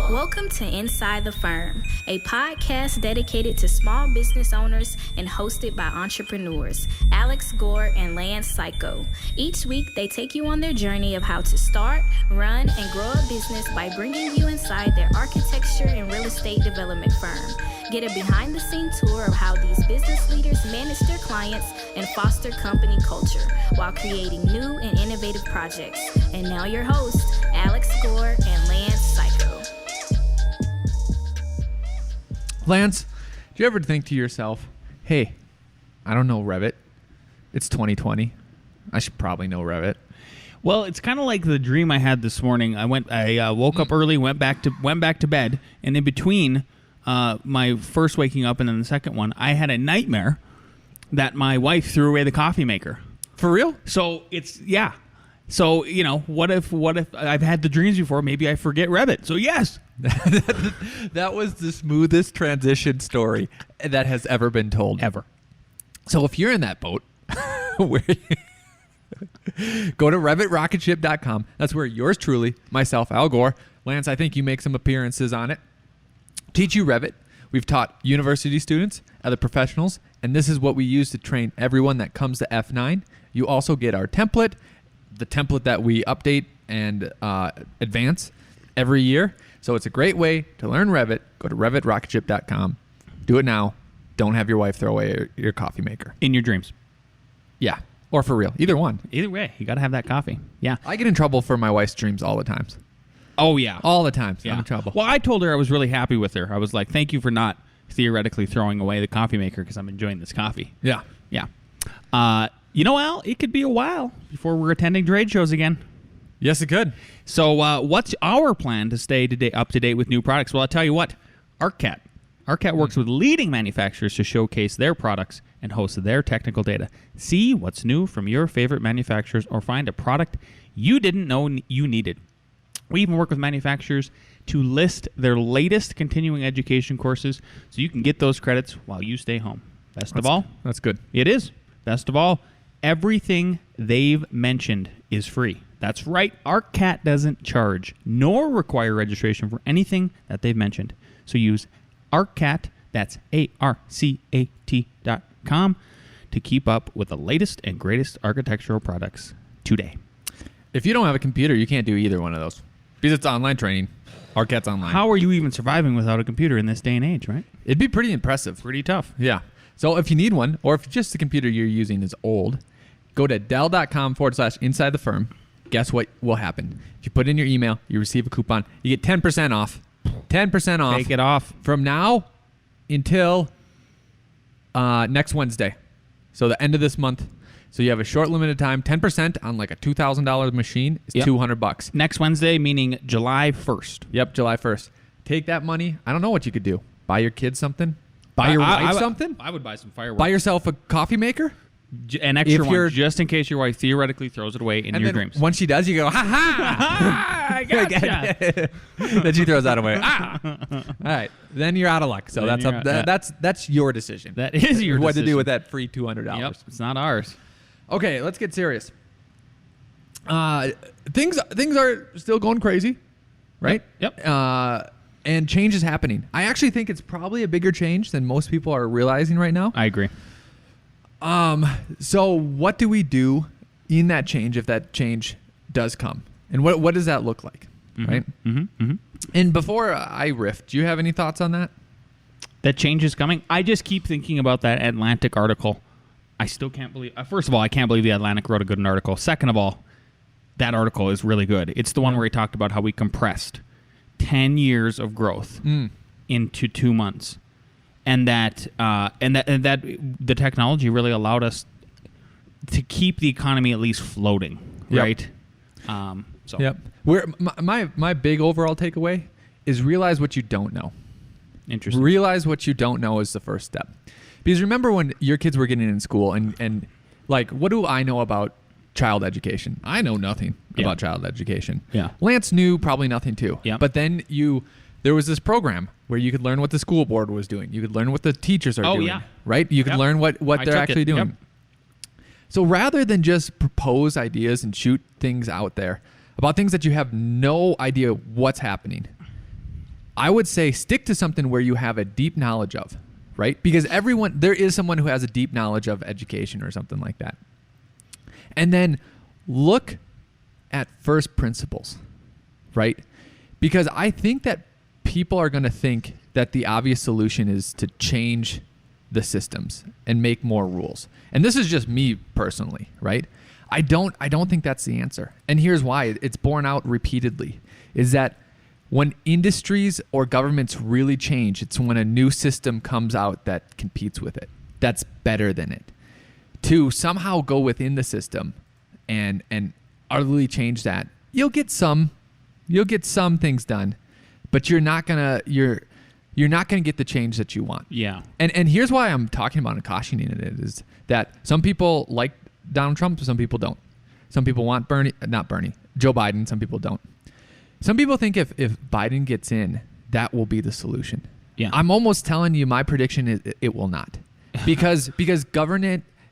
Welcome to Inside the Firm, a podcast dedicated to small business owners and hosted by entrepreneurs, Alex Gore and Lance Cayko. Each week, they take you on their journey of how to start, run, and grow a business by bringing you inside their architecture and real estate development firm. Get a behind-the-scenes tour of how these business leaders manage their clients and foster company culture while creating new and innovative projects. And now your hosts, Alex Gore and Lance Cayko. Lance, do you ever think to yourself, hey, I don't know Revit. It's 2020. I should probably know Revit. Well, it's kind of like the dream I had this morning. I woke up early, went back to bed, and in between my first waking up and then the second one, I had a nightmare that my wife threw away the coffee maker. For real? So yeah. So, what if I've had the dreams before? Maybe I forget Revit. So yes. That was the smoothest transition story that has ever been told. Ever. So if you're in that boat, go to RevitRocketship.com. That's where yours truly, myself, Al Gore, Lance, I think you make some appearances on it. Teach you Revit. We've taught university students, other professionals, and this is what we use to train everyone that comes to F9. You also get our template, the template that we update and advance every year. So it's a great way to learn Revit. Go to RevitRocketship.com. Do it now. Don't have your wife throw away your coffee maker. In your dreams. Yeah. Or for real. Either one. Either way, you got to have that coffee. Yeah. I get in trouble for my wife's dreams all the times. Oh, yeah. All the time. Yeah. I'm in trouble. Well, I told her I was really happy with her. I was like, thank you for not theoretically throwing away the coffee maker because I'm enjoying this coffee. Yeah. Yeah. Al, it could be a while before we're attending trade shows again. Yes, it could. So what's our plan to stay up to date with new products? Well, I'll tell you what. ARCAT works with leading manufacturers to showcase their products and host their technical data. See what's new from your favorite manufacturers or find a product you didn't know you needed. We even work with manufacturers to list their latest continuing education courses so you can get those credits while you stay home. Best of all, that's good. It is. Best of all, everything they've mentioned is free. That's right. ARCAT doesn't charge nor require registration for anything that they've mentioned. So use ARCAT, that's ARCAT.com, to keep up with the latest and greatest architectural products today. If you don't have a computer, you can't do either one of those. Because it's online training. ARCAT's online. How are you even surviving without a computer in this day and age, right? It'd be pretty impressive. Pretty tough. Yeah. So if you need one, or if just the computer you're using is old, go to Dell.com/inside the firm. Guess what will happen? If you put in your email, you receive a coupon. You get 10% off. 10% off. Take it off. From now until next Wednesday. So the end of this month. So you have a short limited time. 10% on like a $2,000 machine is $200. Next Wednesday, meaning July 1st. Yep, July 1st. Take that money. I don't know what you could do. Buy your kids something? Buy your wife something? I would buy some fireworks. Buy yourself a coffee maker? An extra one, just in case your wife theoretically throws it away in your dreams. Once she does, you go, ha ha! I gotcha. Then she throws that away. Ah! All right, then you're out of luck. So that's your decision. That is your what decision. to do with that free $200. Yep, it's not ours. Okay, let's get serious. Things are still going crazy, right? Yep. And change is happening. I actually think it's probably a bigger change than most people are realizing right now. I agree. So what do we do in that change if that change does come? And what does that look like, right? Mm-hmm. Mm-hmm. And before I riff, do you have any thoughts on that? That change is coming? I just keep thinking about that Atlantic article. I still can't believe... first of all, I can't believe the Atlantic wrote a good article. Second of all, that article is really good. It's the one where he talked about how we compressed 10 years of growth into 2 months. And that the technology really allowed us to keep the economy at least floating, right? Yep. My big overall takeaway is realize what you don't know. Interesting. Realize what you don't know is the first step. Because remember when your kids were getting in school and like, what do I know about child education? I know nothing about child education. Yeah. Lance knew probably nothing too. Yeah. But then there was this program where you could learn what the school board was doing. You could learn what the teachers are doing. Yeah. Right? You could learn what they're actually doing. Yep. So rather than just propose ideas and shoot things out there about things that you have no idea what's happening, I would say stick to something where you have a deep knowledge of, right? Because there is someone who has a deep knowledge of education or something like that. And then look at first principles, right? Because I think that people are going to think that the obvious solution is to change the systems and make more rules. And this is just me personally, right? I don't think that's the answer. And here's why. It's borne out repeatedly, is that when industries or governments really change, it's when a new system comes out that competes with it, that's better than it. To somehow go within the system and utterly change that, you'll get some things done, but you're not gonna get the change that you want. Yeah. And here's why I'm talking about and cautioning it is that some people like Donald Trump, some people don't. Some people want Joe Biden, some people don't. Some people think if Biden gets in, that will be the solution. Yeah. I'm almost telling you my prediction is it will not. Because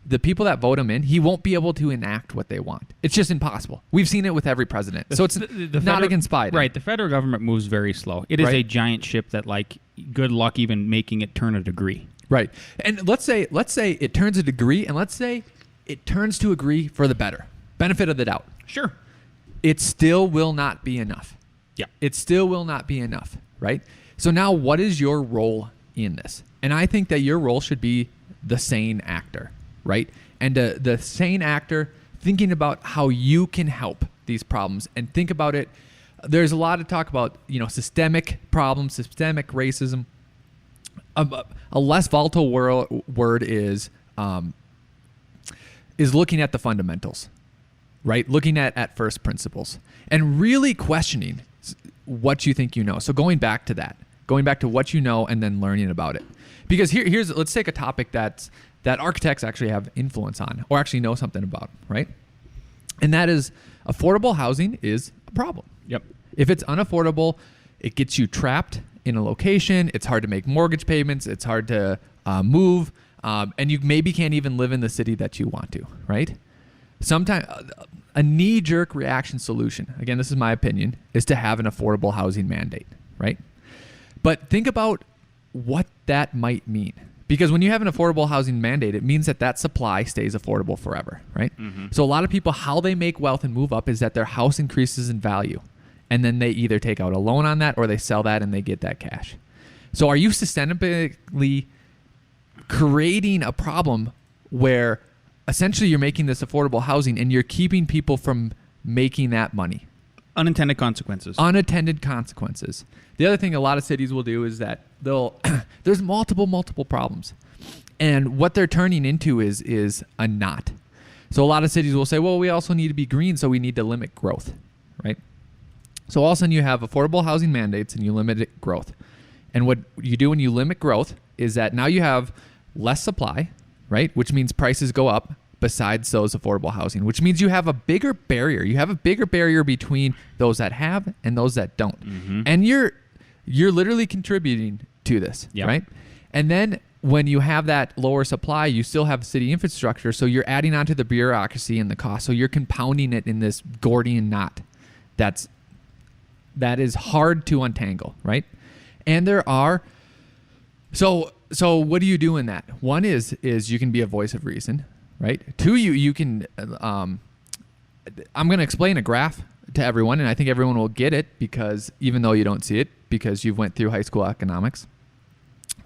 the people that vote him in, he won't be able to enact what they want. It's just impossible. We've seen it with every president. So it's not against Biden. Right. The federal government moves very slow. It is a giant ship that, like, good luck even making it turn a degree. Right. And let's say it turns a degree, and let's say it turns to agree for the benefit of the doubt. Sure. It still will not be enough. Yeah. It still will not be enough, right? So now what is your role in this? And I think that your role should be the sane actor, right? And the sane actor thinking about how you can help these problems and think about it. There's a lot of talk about, systemic problems, systemic racism. A less volatile word is looking at the fundamentals, right? Looking at first principles and really questioning what you think you know. So going back to what you know and then learning about it. Because let's take a topic that architects actually have influence on or actually know something about, right? And that is affordable housing is a problem. Yep. If it's unaffordable, it gets you trapped in a location. It's hard to make mortgage payments. It's hard to move. And you maybe can't even live in the city that you want to, right? Sometimes a knee-jerk reaction solution, again, this is my opinion, is to have an affordable housing mandate, right? But think about what that might mean. Because when you have an affordable housing mandate, it means that supply stays affordable forever, right? Mm-hmm. So a lot of people, how they make wealth and move up is that their house increases in value. And then they either take out a loan on that or they sell that and they get that cash. So are you systemically creating a problem where essentially you're making this affordable housing and you're keeping people from making that money? Unintended consequences. Unintended consequences. The other thing a lot of cities will do is that there's multiple problems. And what they're turning into is a knot. So a lot of cities will say, well, we also need to be green, so we need to limit growth, right? So all of a sudden you have affordable housing mandates and you limit growth. And what you do when you limit growth is that now you have less supply, right? Which means prices go up besides those affordable housing, which means you have a bigger barrier. You have a bigger barrier between those that have and those that don't. Mm-hmm. And you're literally contributing to this, yep. right? And then when you have that lower supply, you still have city infrastructure, so you're adding on to the bureaucracy and the cost. So you're compounding it in this Gordian knot that is hard to untangle, right? And there are so what do you do in that? One is you can be a voice of reason, right? Two, you can I'm going to explain a graph to everyone, and I think everyone will get it because even though you don't see it because you've went through high school economics.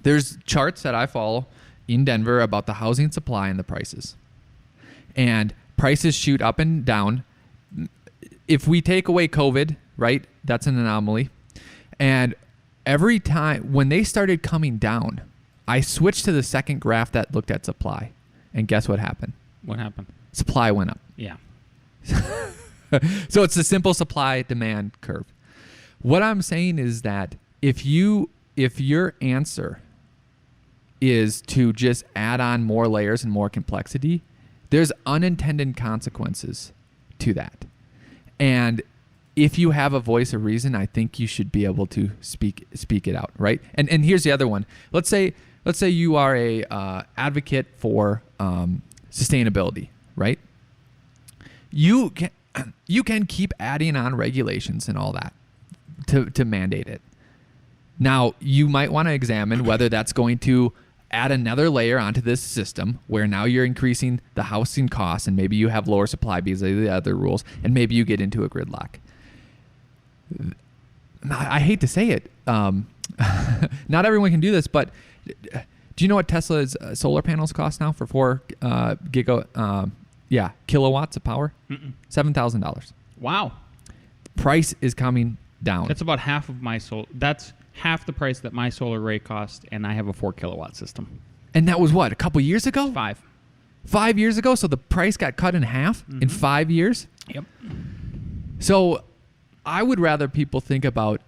There's charts that I follow in Denver about the housing supply and the prices. And prices shoot up and down. If we take away COVID, right, that's an anomaly. And every time, when they started coming down, I switched to the second graph that looked at supply. And guess what happened? What happened? Supply went up. Yeah. So it's a simple supply-demand curve. What I'm saying is that if your answer is to just add on more layers and more complexity, there's unintended consequences to that. And if you have a voice of reason, I think you should be able to speak it out, right? And here's the other one. Let's say you are a advocate for sustainability, right? You can keep adding on regulations and all that to mandate it. Now, you might want to examine whether that's going to add another layer onto this system where now you're increasing the housing costs and maybe you have lower supply because of the other rules and maybe you get into a gridlock. I hate to say it. Not everyone can do this, but do you know what Tesla's solar panels cost now for 4 kilowatts of power? $7,000. Wow. Price is coming down. That's about half of my solar. That's half the price that my solar array cost, and I have a 4 kilowatt system. And that was what, a couple years ago? 5. 5 years ago? So the price got cut in half in 5 years? Yep. So I would rather people think about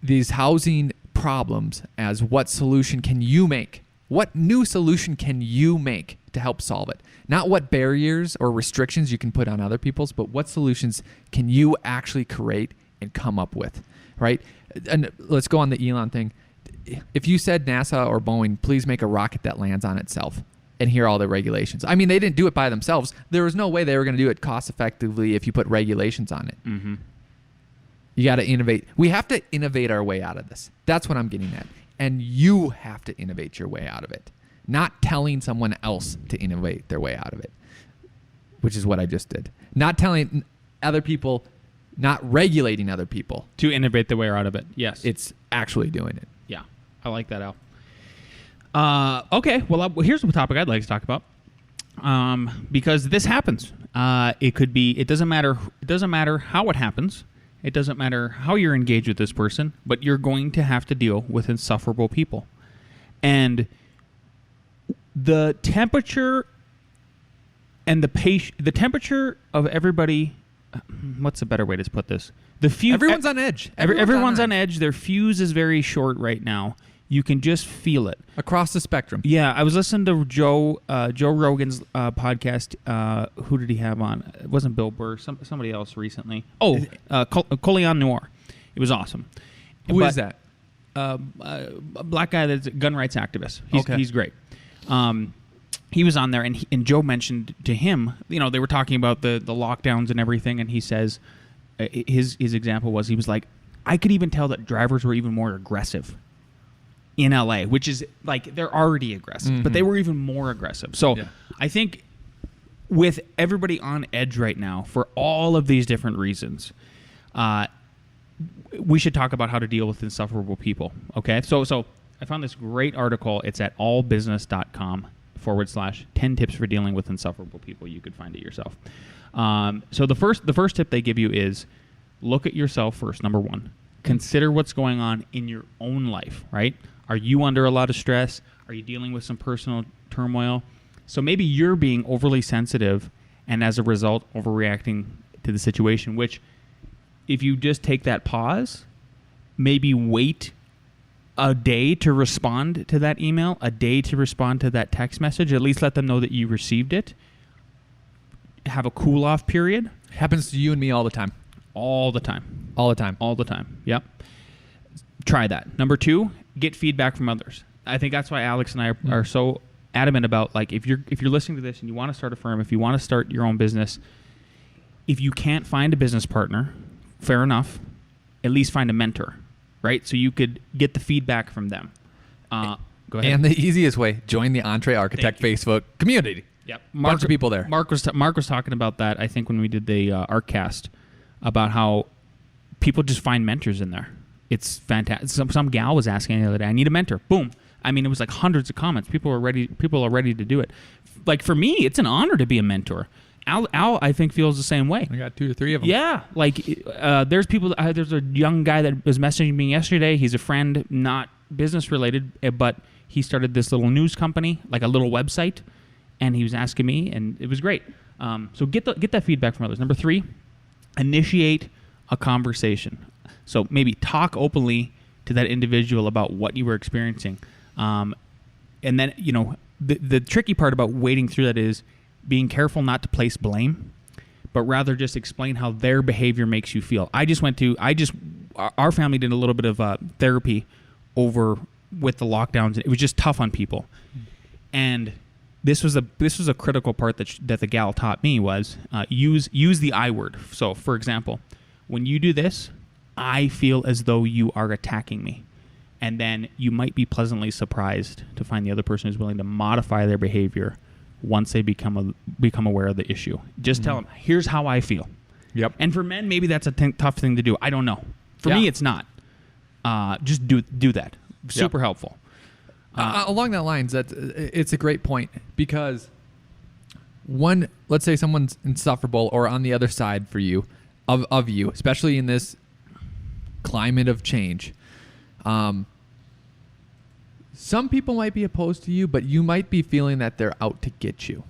these housing problems as what solution can you make? What new solution can you make to help solve it? Not what barriers or restrictions you can put on other people's, but what solutions can you actually create and come up with, right? And let's go on the Elon thing. If you said NASA or Boeing, please make a rocket that lands on itself, and here are all the regulations. I mean, they didn't do it by themselves. There was no way they were going to do it cost effectively if you put regulations on it. Mm-hmm. You got to innovate. We have to innovate our way out of this. That's what I'm getting at. And you have to innovate your way out of it, not telling someone else to innovate their way out of it, which is what I just did. Not telling other people, not regulating other people. To innovate their way out of it, yes. It's actually doing it. Yeah, I like that, Al. Okay, well, here's a topic I'd like to talk about. Because this happens. It doesn't matter how it happens. It doesn't matter how you're engaged with this person, but you're going to have to deal with insufferable people. And the temperature and the temperature of everybody, what's a better way to put this? Everyone's on edge. Everyone's on edge. Their fuse is very short right now. You can just feel it. Across the spectrum. Yeah, I was listening to Joe Rogan's podcast. Who did he have on? It wasn't Bill Burr. Somebody else recently. Oh, Colion Noir. It was awesome. Who is that? A black guy that's a gun rights activist. He's great. He was on there, and Joe mentioned to him, they were talking about the lockdowns and everything, and he says his example was, he was like, I could even tell that drivers were even more aggressive in LA, which is like, they're already aggressive, but they were even more aggressive. So yeah. I think with everybody on edge right now for all of these different reasons, we should talk about how to deal with insufferable people. Okay. So I found this great article. It's at allbusiness.com/10 tips for dealing with insufferable people. You could find it yourself. So the first tip they give you is look at yourself first. Number one, consider what's going on in your own life, right? Are you under a lot of stress? Are you dealing with some personal turmoil? So maybe you're being overly sensitive and as a result overreacting to the situation, which if you just take that pause, maybe wait a day to respond to that email, a day to respond to that text message, at least let them know that you received it. Have a cool off period. Happens to you and me all the time. All the time. All the time. All the time. Yep. Try that. Number two, get feedback from others. I think that's why Alex and I are so adamant about, like, if you're listening to this and you want to start a firm, if you want to start your own business, if you can't find a business partner, fair enough, at least find a mentor, right? So you could get the feedback from them. Go ahead. And the easiest way, join the Entree Architect Facebook community. Yep. Bunch of people there. Mark was talking about that, I think, when we did the ARCcast, about how people just find mentors in there. It's fantastic. Some gal was asking the other day, I need a mentor. Boom. I mean, it was like hundreds of comments. People are ready to do it. Like, for me, it's an honor to be a mentor. Al, I think, feels the same way. I got 2 or 3 of them. Yeah. Like, there's people, there's a young guy that was messaging me yesterday. He's a friend, not business related, but he started this little news company, like a little website, and he was asking me, and it was great. So get that feedback from others. Number 3, initiate a conversation. So maybe talk openly to that individual about what you were experiencing. And then, the tricky part about wading through that is being careful not to place blame, but rather just explain how their behavior makes you feel. Our family did a little bit of therapy with the lockdowns. It was just tough on people. And this was a critical part that the gal taught me was use the I word. So, for example, when you do this, I feel as though you are attacking me. And then you might be pleasantly surprised to find the other person is willing to modify their behavior once they become aware of the issue. Just tell them, here's how I feel. Yep. And for men, maybe that's a tough thing to do. I don't know. For me, it's not. Just do that. Super helpful. Along that lines, it's a great point because let's say someone's insufferable or on the other side for you, of you, especially in this climate of change. Some people might be opposed to you, but you might be feeling that they're out to get you.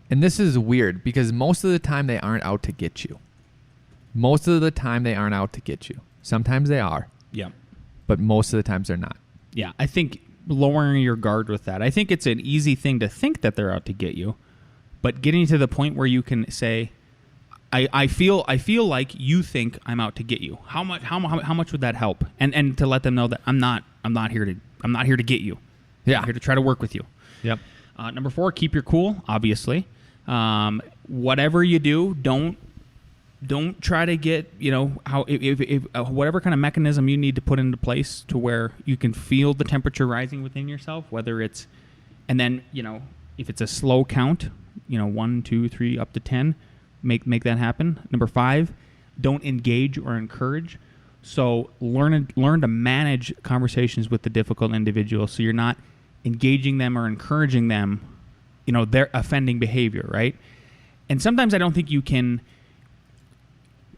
And this is weird because most of the time they aren't out to get you. Most of the time they aren't out to get you. Sometimes they are. Yeah. But most of the times they're not. Yeah, I think lowering your guard with that. I think it's an easy thing to think that they're out to get you, but getting to the point where you can say, I feel like you think I'm out to get you. How much would that help? And to let them know that I'm not here to get you. Yeah. I'm here to try to work with you. Yep. Number 4, keep your cool, obviously. Whatever you do, don't try to get, if whatever kind of mechanism you need to put into place to where you can feel the temperature rising within yourself, whether it's, and then, if it's a slow count, 1, 2, 3, up to 10, make that happen. Number 5, don't engage or encourage. So learn to manage conversations with the difficult individual so you're not engaging them or encouraging them, their offending behavior, right? And sometimes I don't think you can.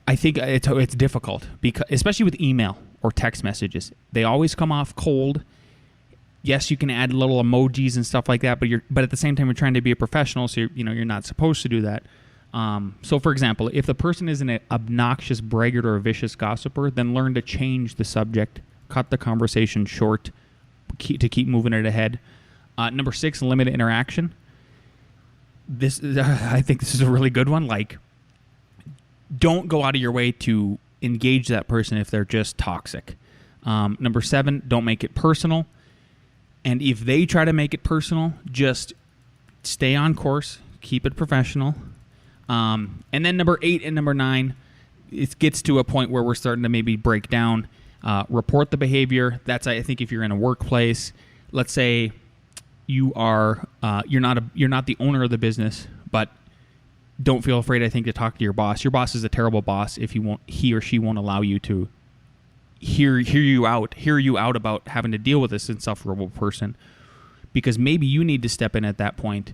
I think it's difficult because, especially with email or text messages, they always come off cold. Yes, you can add little emojis and stuff like that, but at the same time you're trying to be a professional, so you're not supposed to do that. So, for example, if the person is an obnoxious braggart or a vicious gossiper, then learn to change the subject, cut the conversation short, to keep moving it ahead. Number 6, limit interaction. I think this is a really good one. Like, don't go out of your way to engage that person if they're just toxic. Number 7, don't make it personal. And if they try to make it personal, just stay on course, keep it professional. And then number 8 and number 9, it gets to a point where we're starting to maybe break down. Report the behavior. That's, I think, if you're in a workplace. Let's say you're not the owner of the business, but don't feel afraid, I think, to talk to your boss. Your boss is a terrible boss if he or she won't allow you to hear you out about having to deal with this insufferable person, because maybe you need to step in at that point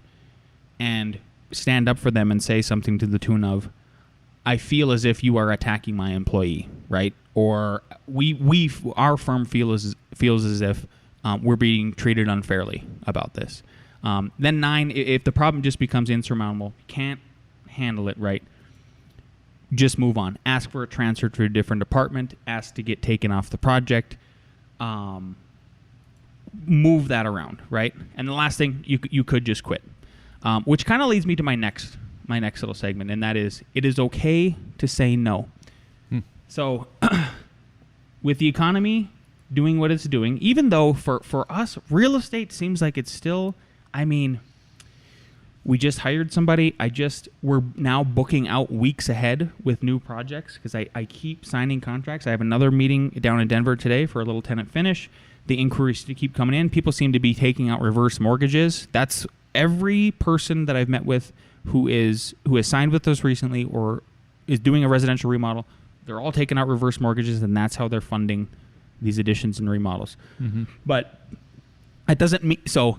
and stand up for them and say something to the tune of, I feel as if you are attacking my employee, right? Or our firm feels as if we're being treated unfairly about this. Then 9, if the problem just becomes insurmountable, can't handle it right, just move on. Ask for a transfer to a different department. Ask to get taken off the project. Move that around, right? And the last thing, you could just quit, which kind of leads me to my next little segment, and that is, it is okay to say no. So with the economy doing what it's doing, even though for us, real estate seems like it's still, we just hired somebody. We're now booking out weeks ahead with new projects because I keep signing contracts. I have another meeting down in Denver today for a little tenant finish. The inquiries keep coming in. People seem to be taking out reverse mortgages. That's every person that I've met with who has signed with us recently or is doing a residential remodel. They're all taking out reverse mortgages, and that's how they're funding these additions and remodels. Mm-hmm. But it doesn't mean, so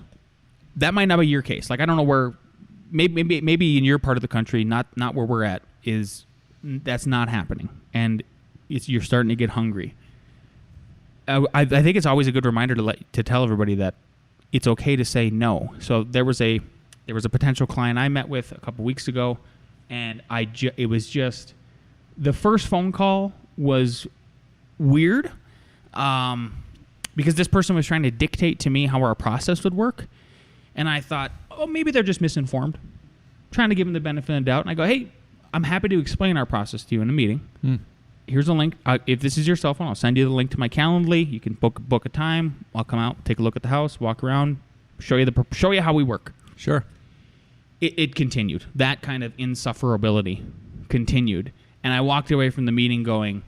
that might not be your case. Like, I don't know where, maybe in your part of the country, not where we're at, that's not happening, and you're starting to get hungry. I think it's always a good reminder to tell everybody that it's okay to say no. So there was a potential client I met with a couple weeks ago, and it was just, the first phone call was weird, because this person was trying to dictate to me how our process would work, and I thought, oh, maybe they're just misinformed. Trying to give them the benefit of the doubt, and I go, hey, I'm happy to explain our process to you in a meeting. Here's a link. If this is your cell phone, I'll send you the link to my Calendly. You can book a time. I'll come out, take a look at the house, walk around, show you how we work. Sure. It continued. That kind of insufferability continued, and I walked away from the meeting going,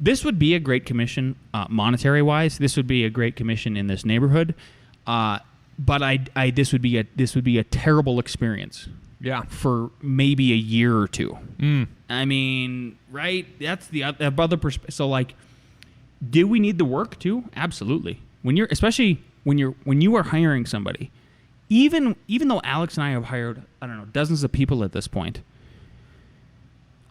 This would be a great commission, monetary wise. This would be a great commission in this neighborhood, but this would be a terrible experience. Yeah. For maybe a year or two. I mean, right? That's the other perspective. So, like, do we need the work too? Absolutely. Especially when you are hiring somebody, even though Alex and I have hired, I don't know, dozens of people at this point,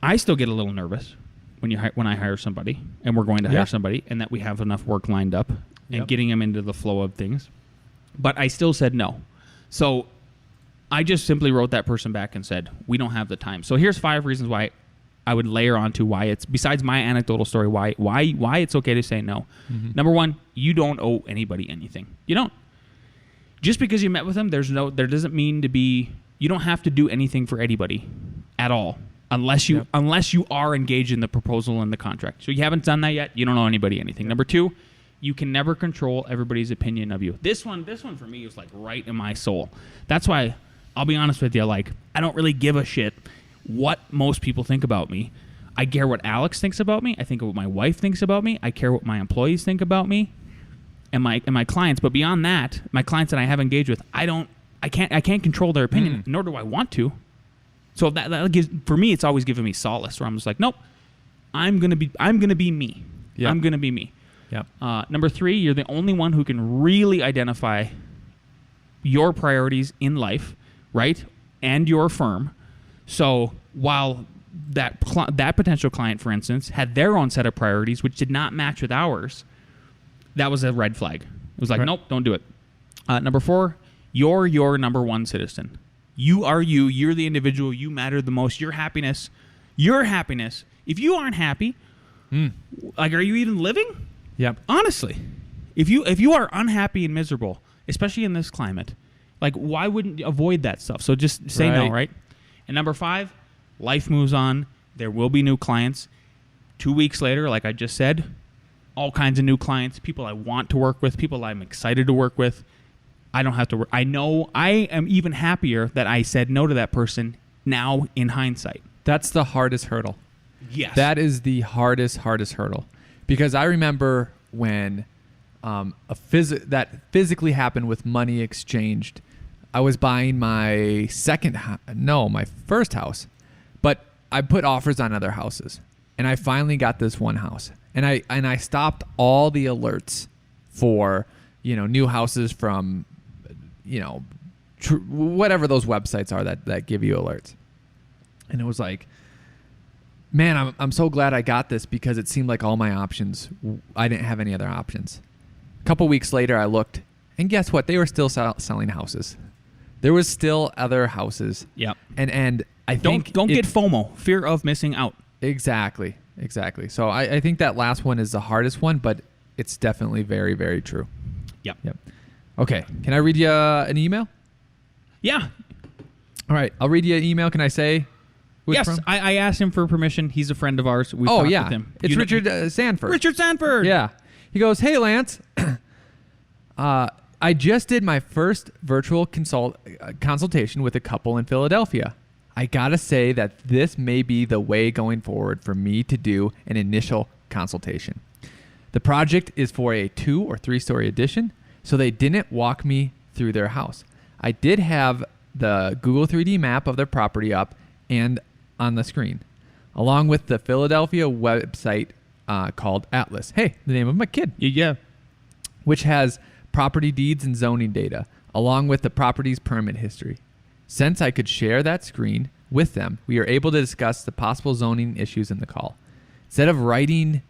I still get a little nervous when I hire somebody, and we're going to hire somebody, and that we have enough work lined up and getting them into the flow of things. But I still said no. So I just simply wrote that person back and said, we don't have the time. So here's 5 reasons why I would layer onto why it's, besides my anecdotal story, why it's okay to say no. Mm-hmm. Number 1, you don't owe anybody anything. You don't. Just because you met with them, there doesn't mean you don't have to do anything for anybody at all. Unless you are engaged in the proposal and the contract. So you haven't done that yet, you don't owe anybody anything. Number 2, you can never control everybody's opinion of you. This one for me is like right in my soul. That's why I'll be honest with you, like, I don't really give a shit what most people think about me. I care what Alex thinks about me. I think what my wife thinks about me. I care what my employees think about me and my clients. But beyond that, my clients that I have engaged with, I can't control their opinion, nor do I want to. So that gives, for me, it's always given me solace. Where I'm just like, nope, I'm gonna be me. Yep. I'm gonna be me. Yep. Number 3, you're the only one who can really identify your priorities in life, right, and your firm. So while that potential client, for instance, had their own set of priorities which did not match with ours, that was a red flag. It was like, nope, don't do it. Number 4, you're your number 1 citizen. You are you. You're the individual. You matter the most. Your happiness. If you aren't happy, like, are you even living? Yep. Honestly, if you are unhappy and miserable, especially in this climate, like, why wouldn't you avoid that stuff? So just say no, right? And number 5, life moves on. There will be new clients. 2 weeks later, like I just said, all kinds of new clients, people I want to work with, people I'm excited to work with. I don't have to work. I know I am even happier that I said no to that person now in hindsight. That's the hardest hurdle. Yes. That is the hardest hurdle. Because I remember when that physically happened with money exchanged. I was buying my first house. But I put offers on other houses. And I finally got this one house. And I stopped all the alerts for, new houses from, whatever those websites are that give you alerts. And it was like, man, I'm so glad I got this, because it seemed like all my options, I didn't have any other options. A couple weeks later, I looked, and guess what? They were still selling houses. There was still other houses. Yep. And I think don't get FOMO, fear of missing out. Exactly. So I think that last one is the hardest one, but it's definitely very, very true. Yep. Okay. Can I read you an email? Yeah. All right. I'll read you an email. Can I say? Yes, I asked him for permission. He's a friend of ours. We've talked with him. It's Richard Sanford. Richard Sanford. Yeah. He goes, hey, Lance. I just did my first virtual consultation with a couple in Philadelphia. I got to say that this may be the way going forward for me to do an initial consultation. The project is for a 2 or 3 story addition, so they didn't walk me through their house. I did have the Google 3D map of their property up and on the screen, along with the Philadelphia website called Atlas. Hey, the name of my kid. Yeah. Which has property deeds and zoning data, along with the property's permit history. Since I could share that screen with them, we are able to discuss the possible zoning issues in the call. Instead of writing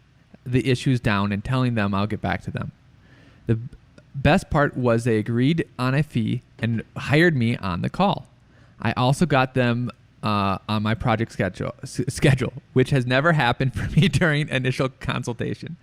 the issues down and telling them I'll get back to them. The best part was they agreed on a fee and hired me on the call. I also got them on my project schedule, which has never happened for me during initial consultation.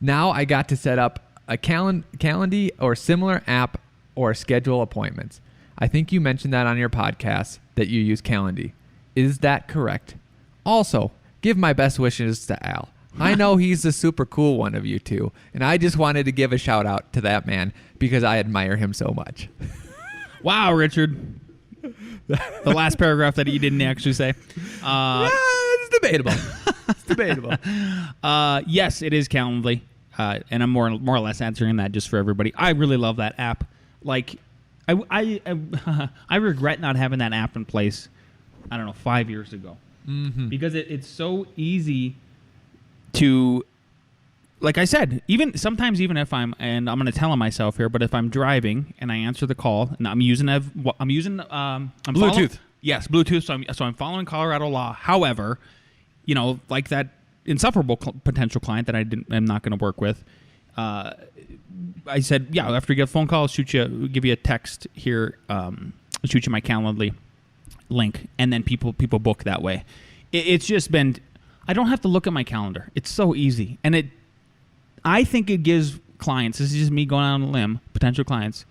Now I got to set up a Calendly or similar app or schedule appointments. I think you mentioned that on your podcast that you use Calendly. Is that correct? Also, give my best wishes to Al. I know he's the super cool one of you two, and I just wanted to give a shout out to that man because I admire him so much. Wow, Richard. The last paragraph that he didn't actually say. It's debatable. Debatable. Yes, it is Calendly, and I'm more or less answering that just for everybody. I really love that app. Like, I regret not having that app in place. I don't know, 5 years ago, because it's so easy to. Like I said, sometimes if I'm going to tell myself here, but if I'm driving and I answer the call and I'm using Bluetooth. Yes, Bluetooth. So I'm following Colorado law. However, like that insufferable potential client that I'm not going to work with. I said, yeah, after you get a phone call, give you a text here, shoot you my Calendly link, and then people book that way. It's just been, I don't have to look at my calendar. It's so easy, and I think it gives clients, this is just me going out on a limb, potential clients,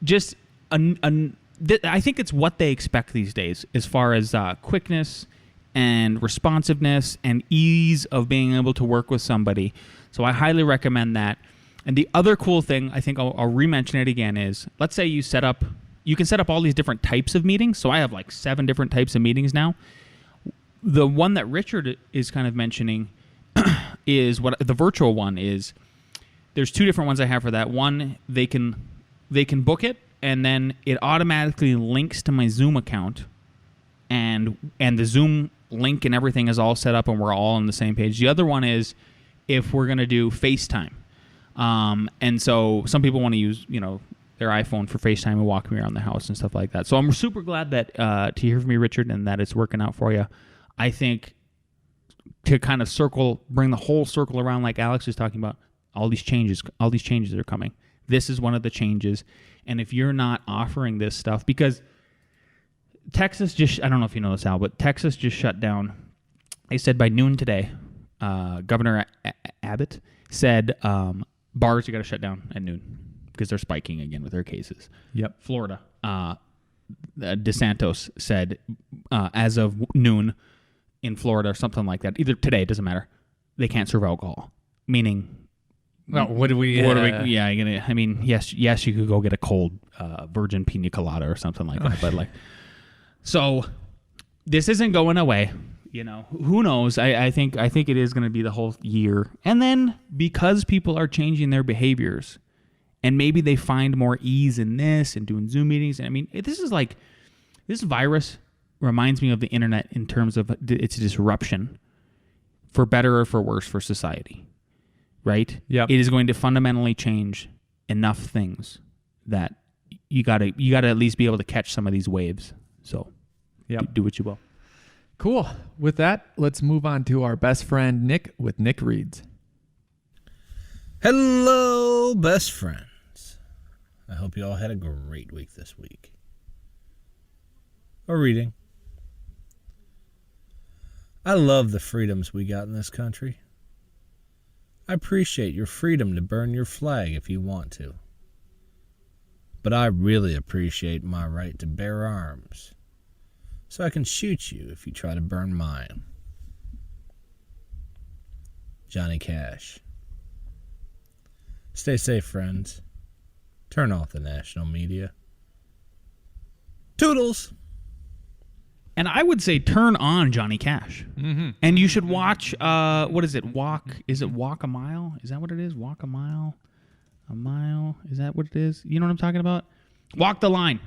just I think it's what they expect these days as far as quickness and responsiveness and ease of being able to work with somebody. So I highly recommend that. And the other cool thing, I think I'll re-mention it again, is let's say you can set up all these different types of meetings. So I have like 7 different types of meetings now. The one that Richard is kind of mentioning is what the virtual one is. There's 2 different ones I have for that. One, they can book it, and then it automatically links to my Zoom account, and the Zoom link and everything is all set up, and we're all on the same page. The other one is if we're going to do FaceTime, and so some people want to use their iPhone for FaceTime and walk me around the house and stuff like that. So I'm super glad that to hear from you, Richard, and that it's working out for you. I think to kind of bring the whole circle around, like Alex was talking about, all these changes are coming. This is one of the changes. And if you're not offering this stuff, because Texas I don't know if you know this, Al, but Texas just shut down. They said by noon today, Governor Abbott said bars you got to shut down at noon because they're spiking again with their cases. Yep. Florida, DeSantis said as of noon in Florida or something like that, either today, it doesn't matter, they can't serve alcohol. Meaning, well, what do we? Yeah, I mean, yes, you could go get a cold virgin pina colada or something like that, but so this isn't going away. Who knows? I think it is going to be the whole year, and then because people are changing their behaviors, and maybe they find more ease in this and doing Zoom meetings. And I mean, this virus reminds me of the internet in terms of its disruption, for better or for worse, for society. Right? Yep. It is going to fundamentally change enough things that you gotta at least be able to catch some of these waves. So, do what you will. Cool. With that, let's move on to our best friend Nick with Nick Reads. Hello, best friends. I hope you all had a great week this week. Or reading. I love the freedoms we got in this country. I appreciate your freedom to burn your flag if you want to. But I really appreciate my right to bear arms, so I can shoot you if you try to burn mine. Johnny Cash. Stay safe, friends. Turn off the national media. Toodles! And I would say turn on Johnny Cash. Mm-hmm. And you should watch, what is it, Is it Walk a Mile? Is that what it is? Walk a Mile? A Mile? Is that what it is? You know what I'm talking about? Walk the Line.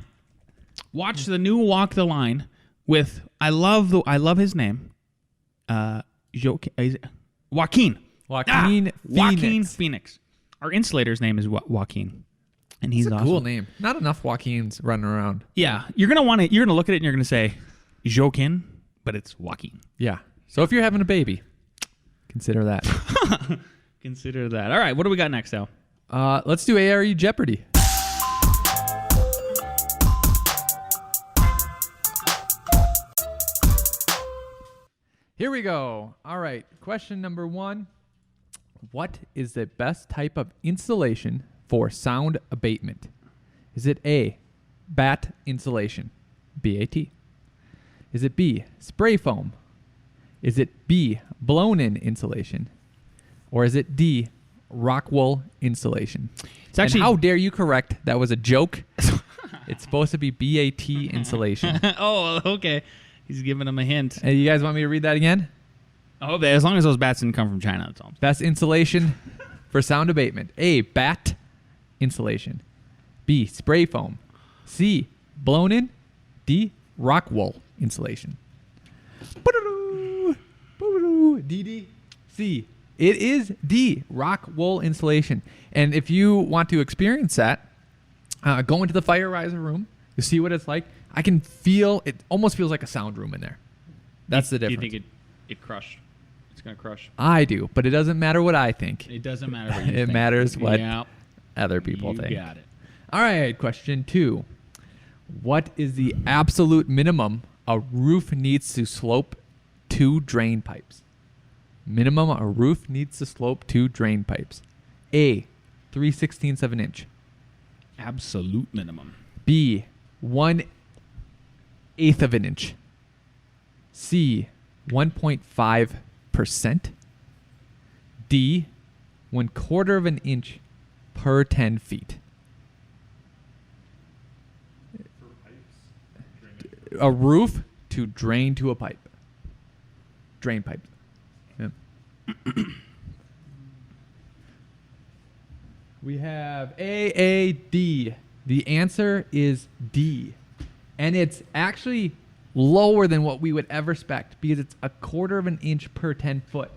Watch the new Walk the Line with, I love his name. Joaquin. Joaquin Phoenix. Our insulator's name is Joaquin. And he's That's a awesome. cool name. Not enough Joaquins running around. Yeah. You're going to look at it and you're going to say, Joaquin, but it's Joaquin. Yeah. So if you're having a baby, consider that. Consider that. All right. What do we got next, Al? Let's do A.R.E. Jeopardy. Here we go. All right. Question number 1. What is the best type of insulation for sound abatement? Is it A, bat insulation, BAT? Is it B, spray foam? Is it B, blown-in insulation? Or is it D, rock wool insulation? It's actually, and how dare you correct? That was a joke. It's supposed to be BAT insulation. Oh, okay. He's giving him a hint. Hey, you guys want me to read that again? Oh, as long as those bats didn't come from China, that's all. Best insulation for sound abatement. A. Bat insulation. B. Spray foam. C. Blown in. D. Rock wool insulation. D. C. It is D. Rock wool insulation. And if you want to experience that, go into the fire riser room. You see what it's like. I can feel it. Almost feels like a sound room in there. That's the difference. You think it crushed? It's gonna crush. I do, but it doesn't matter what I think. It doesn't matter what you It think. matters what Yep. other people You think. got it. All right, question 2. What is the absolute minimum a roof needs to slope 2 drain pipes? Minimum a roof needs to slope 2 drain pipes. A. 3/16 of an inch. Absolute minimum. B. 1/8 of an inch. C. 1.5%. D. 1/4 of an inch per 10 feet. A roof to drain to a pipe. Drain pipe. Yep. We have A, D. The answer is D. And it's actually lower than what we would ever expect because it's 1/4 of an inch per 10 foot.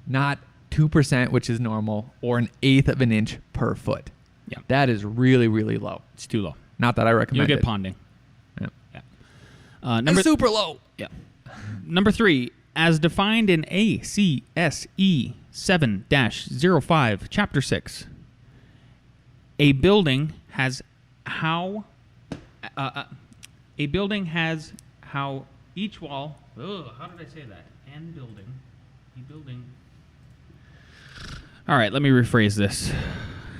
Not 2%, which is normal, or 1/8 of an inch per foot. Yeah. That is really, really low. It's too low. Not that I You'll recommend get it. ponding. Yeah. Yeah. It's super low. Yeah. Number 3, as defined in ACSE 7-05, Chapter 6, a building has how each wall. How did I say that? And building. A building. All right, let me rephrase this.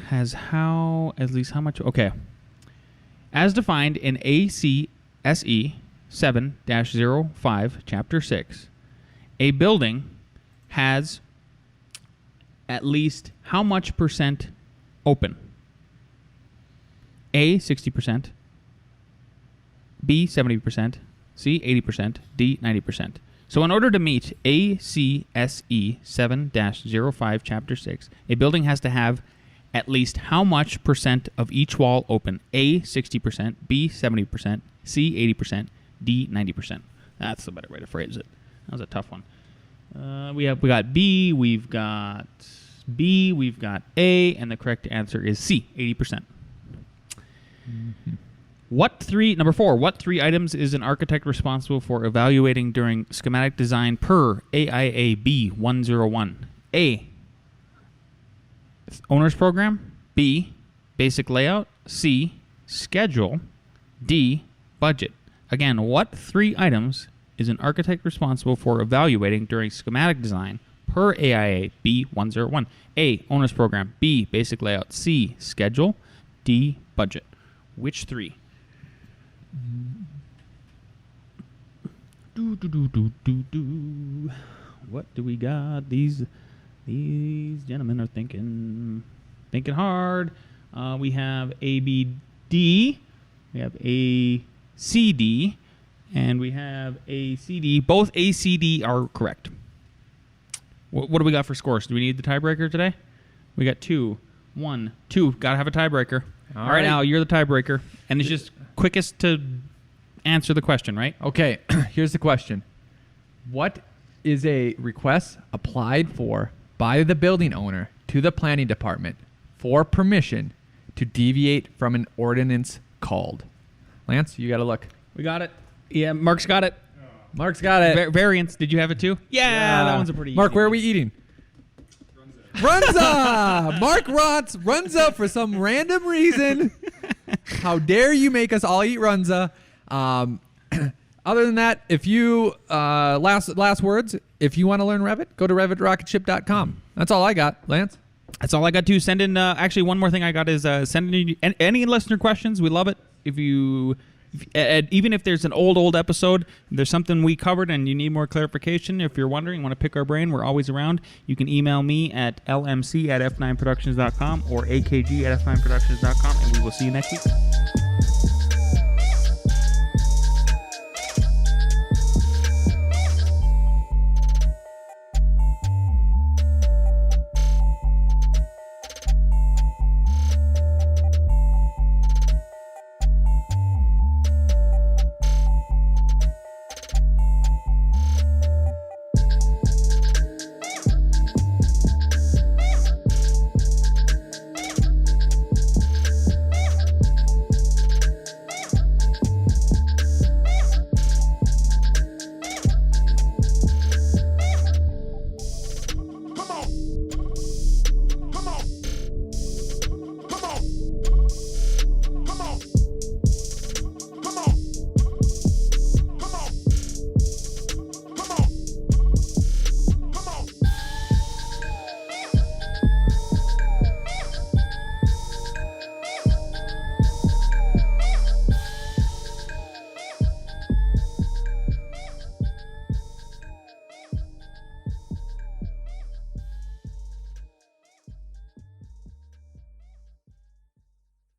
Has how at least how much? Okay. As defined in ACSE 7-05, Chapter 6, a building has at least how much percent open? A, 60%, B, 70%, C, 80%, D, 90%. So in order to meet ACSE 7-05, Chapter 6, a building has to have at least how much percent of each wall open? A, 60%, B, 70%, C, 80%, D, 90%. That's the better way to phrase it. That was a tough one. We got B, we've got B, we've got A, and the correct answer is C, 80%. Mm-hmm. Number 4, what 3 items is an architect responsible for evaluating during schematic design per AIA-B 101? A, owner's program. B, basic layout. C, schedule. D, budget. Again, what 3 items is an architect responsible for evaluating during schematic design per AIA-B 101? A, owner's program. B, basic layout. C, schedule. D, budget. Which 3? What do we got? These gentlemen are thinking hard. We have A, B, D. We have A, C, D. And we have A, C, D. Both A, C, D are correct. What do we got for scores? Do we need the tiebreaker today? We got 2. 1, 2. Got to have a tiebreaker. All right, Al, you're the tiebreaker. And it's just quickest to answer the question, right? Okay, here's the question. What is a request applied for by the building owner to the planning department for permission to deviate from an ordinance called? Lance, you got to look. We got it. Yeah, Mark's got it. Mark's got it. Variance. Did you have it too? Yeah, that one's a pretty Mark, easy where are one. we eating? Runza! Mark wants Runza for some random reason. How dare you make us all eat Runza? Other than that, if you last words, if you want to learn Revit, go to revitrocketship.com. That's all I got, Lance. That's all I got too. Send in. Actually, one more thing I got is send in any listener questions. We love it. Even if there's an old episode, there's something we covered and you need more clarification, if you're wondering, want to pick our brain, we're always around. You can email me at lmc@f9productions.com or akg@f9productions.com, and we will see you next week.